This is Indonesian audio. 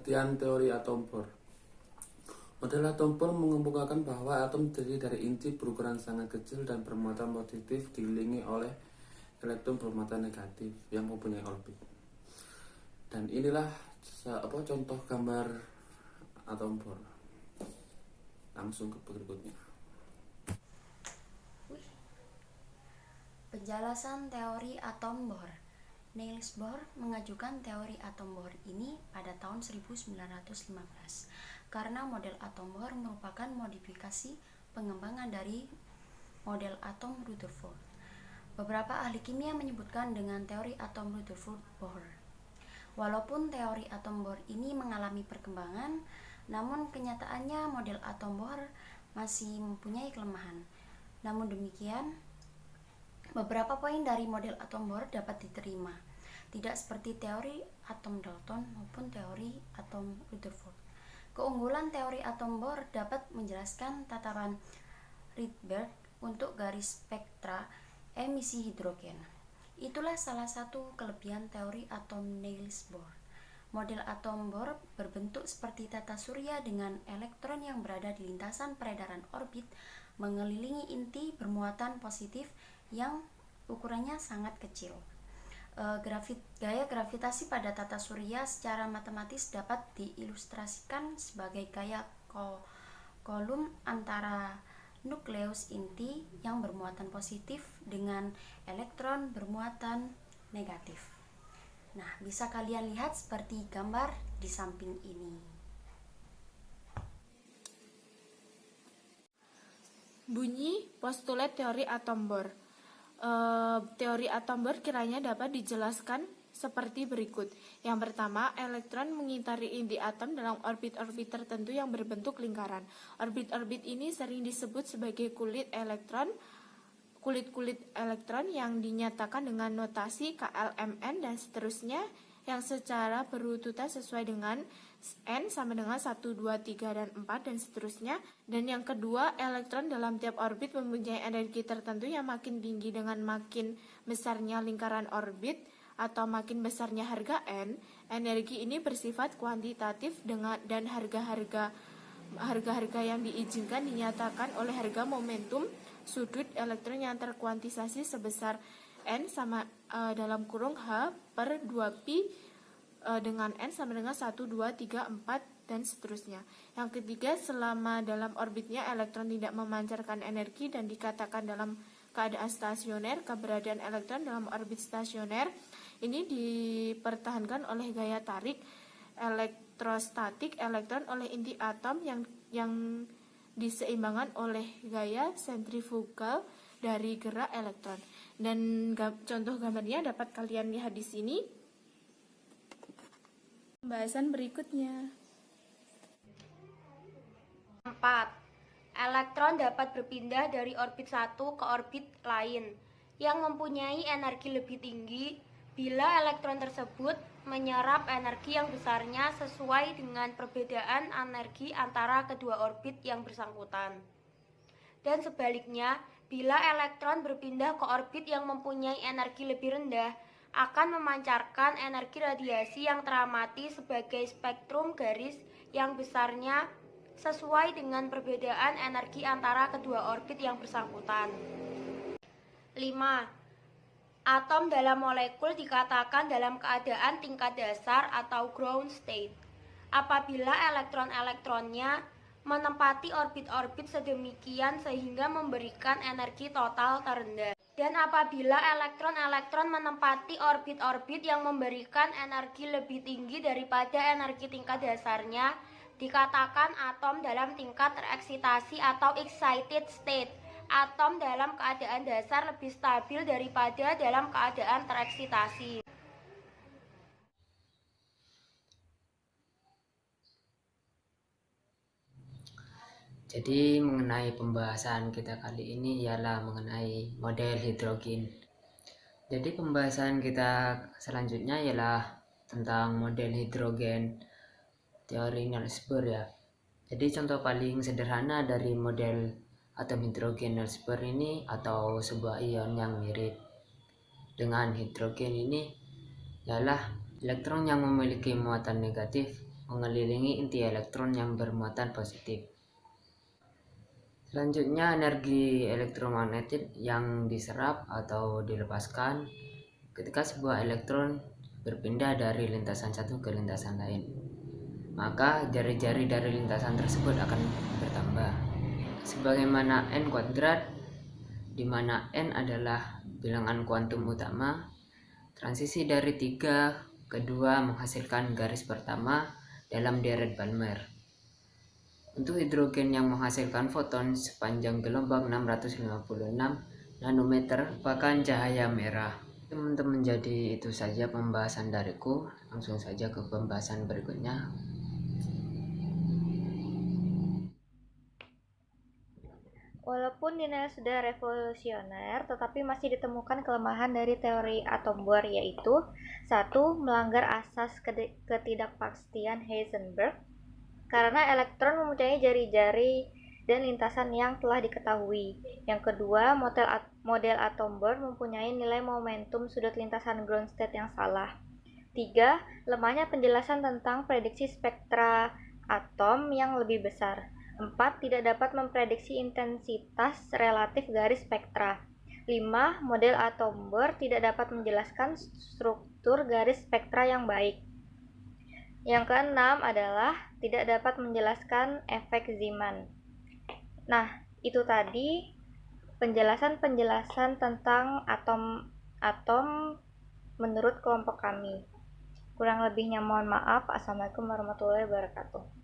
Pengertian teori atom Bohr. Model atom Bohr mengemukakan bahwa atom terdiri dari inti berukuran sangat kecil dan bermuatan positif diiringi oleh elektron bermuatan negatif yang mempunyai orbit. Dan inilah contoh gambar atom Bohr. Langsung ke berikutnya. Penjelasan teori atom Bohr. Niels Bohr mengajukan teori atom Bohr ini pada tahun 1915 karena model atom Bohr merupakan modifikasi pengembangan dari model atom Rutherford. Beberapa ahli kimia menyebutkan dengan teori atom Rutherford-Bohr. Walaupun teori atom Bohr ini mengalami perkembangan, namun kenyataannya model atom Bohr masih mempunyai kelemahan. Namun demikian, beberapa poin dari model atom Bohr dapat diterima, tidak seperti teori atom Dalton maupun teori atom Rutherford. Keunggulan teori atom Bohr dapat menjelaskan tataran Rydberg untuk garis spektra emisi hidrogen. Itulah salah satu kelebihan teori atom Niels Bohr. Model atom Bohr berbentuk seperti tata surya dengan elektron yang berada di lintasan peredaran orbit mengelilingi inti bermuatan positif yang ukurannya sangat kecil. Gaya gravitasi pada tata surya secara matematis dapat diilustrasikan sebagai gaya kolom antara nukleus inti yang bermuatan positif dengan elektron bermuatan negatif. Nah, bisa kalian lihat seperti gambar di samping ini. Bunyi postulat teori atom Bohr. Teori atom Bohr kiranya dapat dijelaskan seperti berikut. Yang pertama, elektron mengitari inti atom dalam orbit-orbit tertentu yang berbentuk lingkaran. Orbit-orbit ini sering disebut sebagai kulit elektron yang dinyatakan dengan notasi KLMN dan seterusnya, yang secara berurutan sesuai dengan N sama dengan 1, 2, 3, dan 4 dan seterusnya. Dan yang kedua, elektron dalam tiap orbit mempunyai energi tertentu yang makin tinggi dengan makin besarnya lingkaran orbit atau makin besarnya harga N. Energi ini bersifat kuantitatif dan harga-harga yang diizinkan dinyatakan oleh harga momentum sudut elektron yang terkuantisasi sebesar N sama dalam kurung H per 2pi dengan N sama dengan 1, 2, 3, 4 dan seterusnya. Yang ketiga, selama dalam orbitnya elektron tidak memancarkan energi dan dikatakan dalam keadaan stasioner. Keberadaan elektron dalam orbit stasioner ini dipertahankan oleh gaya tarik elektrostatik elektron oleh inti atom yang diseimbangkan oleh gaya sentrifugal dari gerak elektron. Dan contoh gambarnya dapat kalian lihat di sini. Pembahasan berikutnya. 4. Elektron dapat berpindah dari orbit satu ke orbit lain yang mempunyai energi lebih tinggi bila elektron tersebut menyerap energi yang besarnya sesuai dengan perbedaan energi antara kedua orbit yang bersangkutan. Dan sebaliknya, bila elektron berpindah ke orbit yang mempunyai energi lebih rendah, akan memancarkan energi radiasi yang teramati sebagai spektrum garis yang besarnya sesuai dengan perbedaan energi antara kedua orbit yang bersangkutan. 5. Atom dalam molekul dikatakan dalam keadaan tingkat dasar atau ground state apabila elektron-elektronnya menempati orbit-orbit sedemikian sehingga memberikan energi total terendah. Dan apabila elektron-elektron menempati orbit-orbit yang memberikan energi lebih tinggi daripada energi tingkat dasarnya, dikatakan atom dalam tingkat tereksitasi atau excited state. Atom dalam keadaan dasar lebih stabil daripada dalam keadaan tereksitasi. Jadi mengenai pembahasan kita kali ini ialah mengenai model hidrogen. Jadi pembahasan kita selanjutnya ialah tentang model hidrogen teori Niels Bohr ya. Jadi contoh paling sederhana dari model atom hidrogen Niels Bohr ini atau sebuah ion yang mirip dengan hidrogen ini ialah elektron yang memiliki muatan negatif mengelilingi inti elektron yang bermuatan positif. Selanjutnya, energi elektromagnetik yang diserap atau dilepaskan ketika sebuah elektron berpindah dari lintasan satu ke lintasan lain. Maka jari-jari dari lintasan tersebut akan bertambah. Sebagaimana n kuadrat, di mana n adalah bilangan kuantum utama, transisi dari 3 ke 2 menghasilkan garis pertama dalam deret Balmer. Untuk hidrogen yang menghasilkan foton sepanjang gelombang 656 nanometer bahkan cahaya merah. Teman-teman, jadi itu saja pembahasan dariku. Langsung saja ke pembahasan berikutnya. Walaupun dinilai sudah revolusioner, tetapi masih ditemukan kelemahan dari teori atom Bohr, yaitu 1. Melanggar asas ketidakpastian Heisenberg karena elektron mempunyai jari-jari dan lintasan yang telah diketahui. Yang kedua, model atom Bohr mempunyai nilai momentum sudut lintasan ground state yang salah. 3. Lemahnya penjelasan tentang prediksi spektra atom yang lebih besar. 4. Tidak dapat memprediksi intensitas relatif garis spektra. 5. Model atom Bohr tidak dapat menjelaskan struktur garis spektra yang baik. Yang keenam adalah tidak dapat menjelaskan efek Zeeman. Nah, itu tadi penjelasan-penjelasan tentang atom menurut kelompok kami. Kurang lebihnya mohon maaf. Assalamualaikum warahmatullahi wabarakatuh.